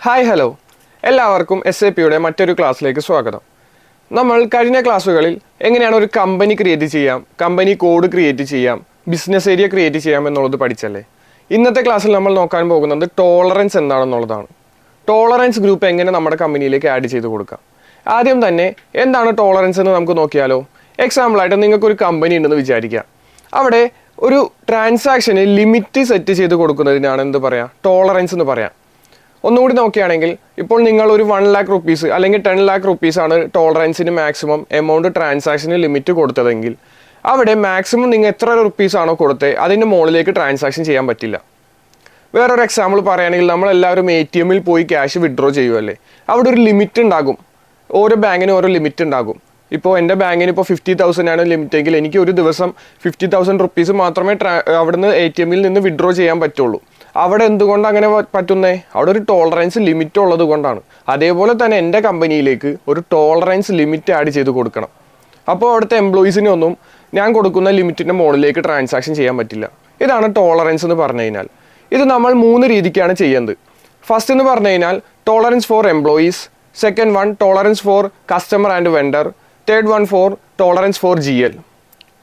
Hi hello എല്ലാവർക്കും SAPയുടെ മറ്റൊരു ക്ലാസ്സിലേക്ക് സ്വാഗതം. നമ്മൾ കഴിഞ്ഞ ക്ലാസ്സുകളിൽ എങ്ങനെയാണ് ഒരു കമ്പനി ക്രിയേറ്റ് ചെയ്യാം, കമ്പനി കോഡ് ക്രിയേറ്റ് ചെയ്യാം, ബിസിനസ് ഏരിയ ക്രിയേറ്റ് ചെയ്യാം എന്നുള്ളത് പഠിച്ചല്ലേ. ഇന്നത്തെ ക്ലാസ്സിൽ നമ്മൾ നോക്കാൻ പോകുന്നത് ടോളറൻസ് എന്താണെന്നുള്ളതാണ്. ടോളറൻസ് ഗ്രൂപ്പ് എങ്ങനെ നമ്മുടെ കമ്പനിയിലേക്ക് ആഡ് ചെയ്ത് കൊടുക്കാം. ആദ്യം തന്നെ എന്താണ് ടോളറൻസ് എന്ന് നമുക്ക് നോക്കിയാലോ. എക്സാമ്പിളായിട്ട് നിങ്ങൾക്കൊരു കമ്പനി ഉണ്ടെന്ന് വിചാരിക്കുക. അവിടെ ഒരു ട്രാൻസാക്ഷന് ലിമിറ്റ് സെറ്റ് ചെയ്ത് കൊടുക്കുന്നതിനാണ് എന്ത് പറയാം, ടോളറൻസ് എന്ന് പറയാം. ഒന്നുകൂടി നോക്കുകയാണെങ്കിൽ ഇപ്പോൾ നിങ്ങൾ ഒരു 1 lakh rupees അല്ലെങ്കിൽ 10 lakh rupees ആണ് ടോളറൻസിന് മാക്സിമം എമൗണ്ട് ട്രാൻസാക്ഷന് ലിമിറ്റ് കൊടുത്തതെങ്കിൽ അവിടെ മാക്സിമം നിങ്ങൾ എത്ര റുപ്പീസ് ആണോ കൊടുത്തത് അതിൻ്റെ മുകളിലേക്ക് ട്രാൻസാക്ഷൻ ചെയ്യാൻ പറ്റില്ല. വേറൊരു എക്സാമ്പിൾ പറയുകയാണെങ്കിൽ നമ്മളെല്ലാവരും ATM പോയി ക്യാഷ് വിഡ്രോ ചെയ്യുമല്ലേ, അവിടെ ഒരു ലിമിറ്റ് ഉണ്ടാകും. ഓരോ ബാങ്കിനും ഓരോ ലിമിറ്റ് ഉണ്ടാകും. ഇപ്പോൾ എൻ്റെ ബാങ്കിന് ഇപ്പോൾ 50,000 ആണ് ലിമിറ്റ് എങ്കിൽ എനിക്ക് ഒരു ദിവസം 50,000 rupees മാത്രമേ അവിടുന്ന് ATM നിന്ന് വിഡ്രോ ചെയ്യാൻ പറ്റുള്ളൂ. അവിടെ എന്തുകൊണ്ട് അങ്ങനെ പറ്റുന്നേ, അവിടെ ഒരു ടോളറൻസ് ലിമിറ്റ് ഉള്ളത് കൊണ്ടാണ്. അതേപോലെ തന്നെ എൻ്റെ കമ്പനിയിലേക്ക് ഒരു ടോളറൻസ് ലിമിറ്റ് ആഡ് ചെയ്ത് കൊടുക്കണം. അപ്പോൾ അവിടുത്തെ എംപ്ലോയീസിനൊന്നും ഞാൻ കൊടുക്കുന്ന ലിമിറ്റിൻ്റെ മുകളിലേക്ക് ട്രാൻസാക്ഷൻ ചെയ്യാൻ പറ്റില്ല. ഇതാണ് ടോളറൻസ് എന്ന് പറഞ്ഞു കഴിഞ്ഞാൽ. ഇത് നമ്മൾ 3 രീതിക്കാണ് ചെയ്യുന്നത്. ഫസ്റ്റ് എന്ന് പറഞ്ഞു കഴിഞ്ഞാൽ tolerance for employees, second one tolerance for customer and vendor, third one for tolerance for GL.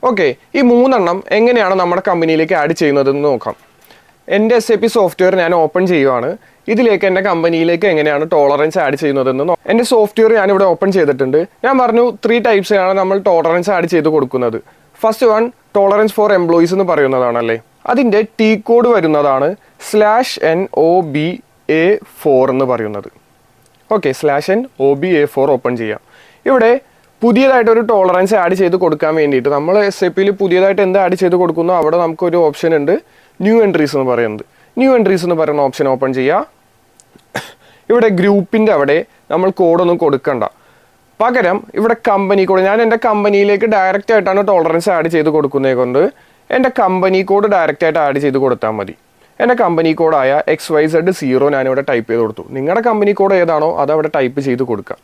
Okay, ഈ 3 എണ്ണം എങ്ങനെയാണ് നമ്മുടെ കമ്പനിയിലേക്ക് ആഡ് ചെയ്യുന്നതെന്ന് നോക്കാം. എൻ്റെ SAP സോഫ്റ്റ്വെയർ ഞാൻ ഓപ്പൺ ചെയ്യുവാണ്. ഇതിലേക്ക് എൻ്റെ കമ്പനിയിലേക്ക് എങ്ങനെയാണ് ടോളറൻസ് ആഡ് ചെയ്യുന്നതെന്ന് എൻ്റെ സോഫ്റ്റ്വെയർ ഞാനിവിടെ ഓപ്പൺ ചെയ്തിട്ടുണ്ട്. ഞാൻ പറഞ്ഞു 3 ടൈപ്സാണ് നമ്മൾ ടോളറൻസ് ആഡ് ചെയ്ത് കൊടുക്കുന്നത്. First one tolerance for employees എന്ന് പറയുന്നതാണല്ലേ. അതിൻ്റെ T കോഡ് വരുന്നതാണ് /NOBA4 എന്ന് പറയുന്നത്. ഓക്കെ, /NOBA4 ഓപ്പൺ ചെയ്യാം. ഇവിടെ പുതിയതായിട്ടൊരു ടോളറൻസ് ആഡ് ചെയ്ത് കൊടുക്കാൻ വേണ്ടിയിട്ട് നമ്മൾ SAPയിൽ പുതിയതായിട്ട് എന്ത് ആഡ് ചെയ്ത് കൊടുക്കുന്നോ അവിടെ നമുക്കൊരു ഓപ്ഷൻ ഉണ്ട്, ന്യൂ എൻട്രീസ് എന്ന് പറയുന്നത്. ന്യൂ എൻട്രീസ് എന്ന് പറയുന്ന ഓപ്ഷൻ ഓപ്പൺ ചെയ്യുക. ഇവിടെ ഗ്രൂപ്പിൻ്റെ അവിടെ നമ്മൾ കോഡൊന്നും കൊടുക്കണ്ട, പകരം ഇവിടെ കമ്പനി കോഡ്, ഞാൻ എൻ്റെ കമ്പനിയിലേക്ക് ഡയറക്റ്റ് ആയിട്ടാണ് ടോളറൻസ് ആഡ് ചെയ്ത് കൊടുക്കുന്നത് കൊണ്ട് എൻ്റെ കമ്പനി കോഡ് ഡയറക്റ്റ് ആയിട്ട് ആഡ് ചെയ്ത് കൊടുത്താൽ മതി. എൻ്റെ കമ്പനി കോഡായ XYZ0 ഞാനിവിടെ ടൈപ്പ് ചെയ്ത് കൊടുത്തു. നിങ്ങളുടെ കമ്പനി കോഡ് ഏതാണോ അത് അവിടെ ടൈപ്പ് ചെയ്ത് കൊടുക്കുക.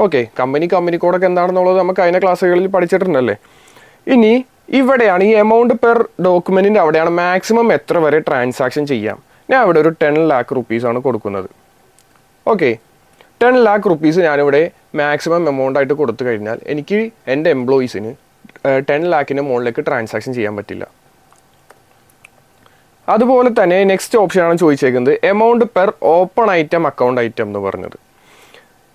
ഓക്കെ, കമ്പനി കോഡൊക്കെ എന്താണെന്നുള്ളത് നമുക്ക് കഴിഞ്ഞ ക്ലാസ്സുകളിൽ പഠിച്ചിട്ടുണ്ടല്ലേ. ഇനി ഇവിടെയാണ് ഈ എമൗണ്ട് പെർ ഡോക്യുമെൻറ്റിൻ്റെ അവിടെയാണ് മാക്സിമം എത്ര വരെ ട്രാൻസാക്ഷൻ ചെയ്യാം. ഞാൻ ഇവിടെ ഒരു 10 lakh rupees ആണ് കൊടുക്കുന്നത്. ഓക്കെ, 10 lakh rupees ഞാനിവിടെ മാക്സിമം എമൗണ്ട് ആയിട്ട് കൊടുത്തു കഴിഞ്ഞാൽ എനിക്ക് എൻ്റെ എംപ്ലോയീസിന് 10 lakhൻ്റെ മുകളിലേക്ക് ട്രാൻസാക്ഷൻ ചെയ്യാൻ പറ്റില്ല. അതുപോലെ തന്നെ നെക്സ്റ്റ് ഓപ്ഷനാണ് ചോദിച്ചേക്കുന്നത് amount per open item account item എന്ന് പറഞ്ഞത്.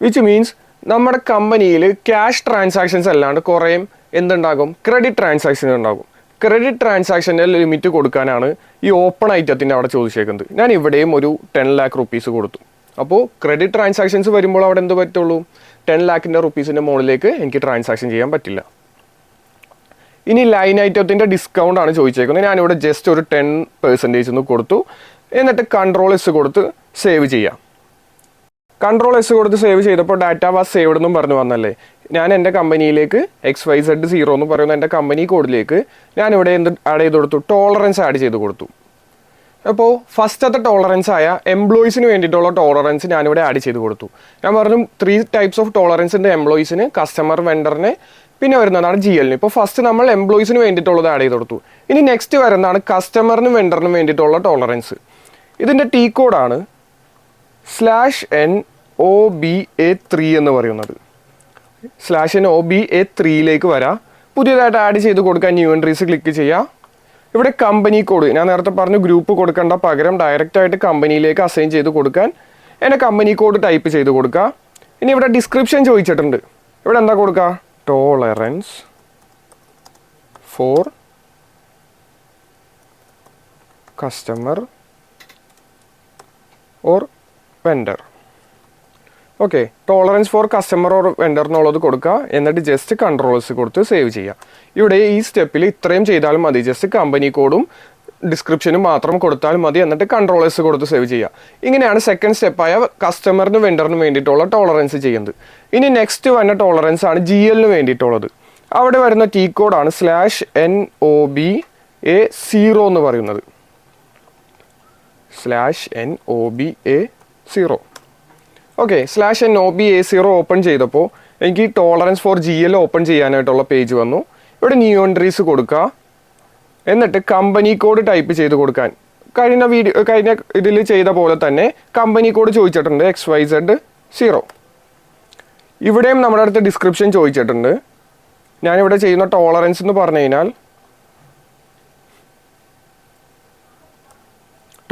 വിച്ച് മീൻസ് നമ്മുടെ കമ്പനിയിൽ ക്യാഷ് ട്രാൻസാക്ഷൻസ് അല്ലാണ്ട് കുറേ എന്തുണ്ടാകും, ക്രെഡിറ്റ് ട്രാൻസാക്ഷൻ ഉണ്ടാകും. ക്രെഡിറ്റ് ട്രാൻസാക്ഷൻ്റെ ലിമിറ്റ് കൊടുക്കാനാണ് ഈ ഓപ്പൺ ഐറ്റത്തിൻ്റെ അവിടെ ചോദിച്ചേക്കുന്നത്. ഞാൻ ഇവിടെയും ഒരു 10 lakh rupees കൊടുത്തു. അപ്പോൾ ക്രെഡിറ്റ് ട്രാൻസാക്ഷൻസ് വരുമ്പോൾ അവിടെ എന്ത് പറ്റുള്ളൂ, 10 lakhൻ്റെ റുപ്പീസിൻ്റെ മുകളിലേക്ക് എനിക്ക് ട്രാൻസാക്ഷൻ ചെയ്യാൻ പറ്റില്ല. ഇനി ലൈൻ ഐറ്റത്തിൻ്റെ ഡിസ്കൗണ്ട് ആണ് ചോദിച്ചേക്കുന്നത്. ഞാനിവിടെ ജസ്റ്റ് ഒരു 10% എന്ന് കൊടുത്തു. എന്നിട്ട് Ctrl+S കൊടുത്ത് സേവ് ചെയ്യാം. Ctrl+S കൊടുത്ത് സേവ് ചെയ്തപ്പോൾ ഡാറ്റ വാസ് സേവ്ഡ് എന്നും പറഞ്ഞു വന്നല്ലേ. ഞാൻ എൻ്റെ കമ്പനിയിലേക്ക് XYZ0 എന്ന് പറയുന്ന എൻ്റെ കമ്പനി കോഡിലേക്ക് ഞാനിവിടെ എന്ത് ആഡ് ചെയ്ത് കൊടുത്തു, ടോളറൻസ് ആഡ് ചെയ്ത് കൊടുത്തു. അപ്പോൾ ഫസ്റ്റത്തെ ടോളറൻസ് ആയ എംപ്ലോയീസിന് വേണ്ടിയിട്ടുള്ള ടോളറൻസ് ഞാനിവിടെ ആഡ് ചെയ്ത് കൊടുത്തു. ഞാൻ പറഞ്ഞു 3 types ഓഫ് ടോളറൻസ് ഉണ്ട്, എംപ്ലോയീസിന്, കസ്റ്റമർ, വെണ്ടറിന്, പിന്നെ വരുന്നതാണ് GL. ഇപ്പോൾ ഫസ്റ്റ് നമ്മൾ എംപ്ലോയീസിന് വേണ്ടിയിട്ടുള്ളത് ആഡ് ചെയ്ത് കൊടുത്തു. ഇനി നെക്സ്റ്റ് വരുന്നതാണ് കസ്റ്റമറിനും വെണ്ടറിനും വേണ്ടിയിട്ടുള്ള ടോളറൻസ്. ഇതിൻ്റെ T കോഡാണ് /NOBA3 എന്ന് പറയുന്നത്. /NOBA3യിലേക്ക് വരാം. പുതിയതായിട്ട് ആഡ് ചെയ്ത് കൊടുക്കാൻ ന്യൂ എൻട്രീസ് ക്ലിക്ക് ചെയ്യുക. ഇവിടെ കമ്പനി കോഡ് ഞാൻ നേരത്തെ പറഞ്ഞു ഗ്രൂപ്പ് കൊടുക്കേണ്ട, പകരം ഡയറക്റ്റ് ആയിട്ട് കമ്പനിയിലേക്ക് അസൈൻ ചെയ്ത് കൊടുക്കാൻ എൻ്റെ കമ്പനി കോഡ് ടൈപ്പ് ചെയ്ത് കൊടുക്കുക. ഇനി ഇവിടെ ഡിസ്ക്രിപ്ഷൻ ചോദിച്ചിട്ടുണ്ട്. ഇവിടെ എന്താ കൊടുക്കുക, tolerance for customer or vendor. Okay, tolerance for customer or vendor എന്നുള്ളത് കൊടുക്കുക. എന്നിട്ട് ജസ്റ്റ് Ctrl+S കൊടുത്ത് സേവ് ചെയ്യുക. ഇവിടെ ഈ സ്റ്റെപ്പിൽ ഇത്രയും ചെയ്താലും മതി. ജസ്റ്റ് കമ്പനി കോഡും ഡിസ്ക്രിപ്ഷനും മാത്രം കൊടുത്താൽ മതി. എന്നിട്ട് Ctrl+S കൊടുത്ത് സേവ് ചെയ്യുക. ഇങ്ങനെയാണ് സെക്കൻഡ് സ്റ്റെപ്പായ കസ്റ്റമറിനും വെണ്ടറിനും വേണ്ടിയിട്ടുള്ള ടോളറൻസ് ചെയ്യുന്നത്. ഇനി നെക്സ്റ്റ് വന്ന ടോളറൻസ് ആണ് GLന് വേണ്ടിയിട്ടുള്ളത്. അവിടെ വരുന്ന T കോഡാണ് /NOBA0 എന്ന് പറയുന്നത്. /NOBA0. ഓക്കെ, /NOBA0 ഓപ്പൺ ചെയ്തപ്പോൾ എനിക്ക് ടോളറൻസ് ഫോർ GL ഓപ്പൺ ചെയ്യാനായിട്ടുള്ള പേജ് വന്നു. ഇവിടെ ന്യൂ എൻട്രീസ് കൊടുക്കുക. എന്നിട്ട് കമ്പനി കോഡ് ടൈപ്പ് ചെയ്ത് കൊടുക്കാൻ കഴിഞ്ഞ ഇതിൽ ചെയ്ത പോലെ തന്നെ കമ്പനി കോഡ് ചോദിച്ചിട്ടുണ്ട് XYZ0. ഇവിടെയും നമ്മുടെ അടുത്ത് ഡിസ്ക്രിപ്ഷൻ ചോദിച്ചിട്ടുണ്ട്. ഞാനിവിടെ ചെയ്യുന്ന ടോളറൻസ് എന്ന് പറഞ്ഞു കഴിഞ്ഞാൽ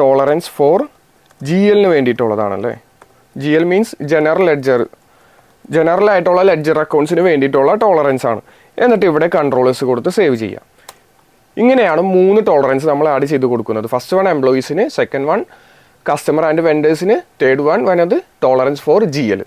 tolerance for GL വേണ്ടിയിട്ടുള്ളതാണല്ലേ. GL means general ആയിട്ടുള്ള ലെഡ്ജർ അക്കൗണ്ട്സിന് വേണ്ടിയിട്ടുള്ള ടോളറൻസ് ആണ്. എന്നിട്ട് ഇവിടെ കൺട്രോളേഴ്സ് കൊടുത്ത് സേവ് ചെയ്യാം. ഇങ്ങനെയാണ് 3 ടോളറൻസ് നമ്മൾ ആഡ് ചെയ്ത് കൊടുക്കുന്നത്. ഫസ്റ്റ് വൺ എംപ്ലോയീസിന്, സെക്കൻഡ് വൺ കസ്റ്റമർ ആൻഡ് വെൻഡേഴ്സിന്, തേർഡ് വൺ വന്നത് ടോളറൻസ് ഫോർ GL.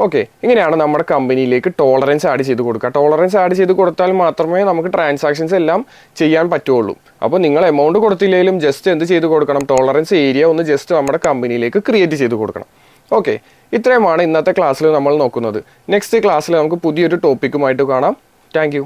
ഓക്കെ, ഇങ്ങനെയാണ് നമ്മുടെ കമ്പനിയിലേക്ക് ടോളറൻസ് ആഡ് ചെയ്ത് കൊടുക്കുക. ടോളറൻസ് ആഡ് ചെയ്ത് കൊടുത്താൽ മാത്രമേ നമുക്ക് ട്രാൻസാക്ഷൻസ് എല്ലാം ചെയ്യാൻ പറ്റുള്ളൂ. അപ്പോൾ നിങ്ങൾ എമൗണ്ട് കൊടുത്തില്ലെങ്കിലും ജസ്റ്റ് എന്ത് ചെയ്ത് കൊടുക്കണം, ടോളറൻസ് ഏരിയ ഒന്ന് ജസ്റ്റ് നമ്മുടെ കമ്പനിയിലേക്ക് ക്രിയേറ്റ് ചെയ്ത് കൊടുക്കണം. ഓക്കെ, ഇത്രയുമാണ് ഇന്നത്തെ ക്ലാസ്സിൽ നമ്മൾ നോക്കുന്നത്. നെക്സ്റ്റ് ക്ലാസ്സിൽ നമുക്ക് പുതിയൊരു ടോപ്പിക്കുമായിട്ട് കാണാം. താങ്ക്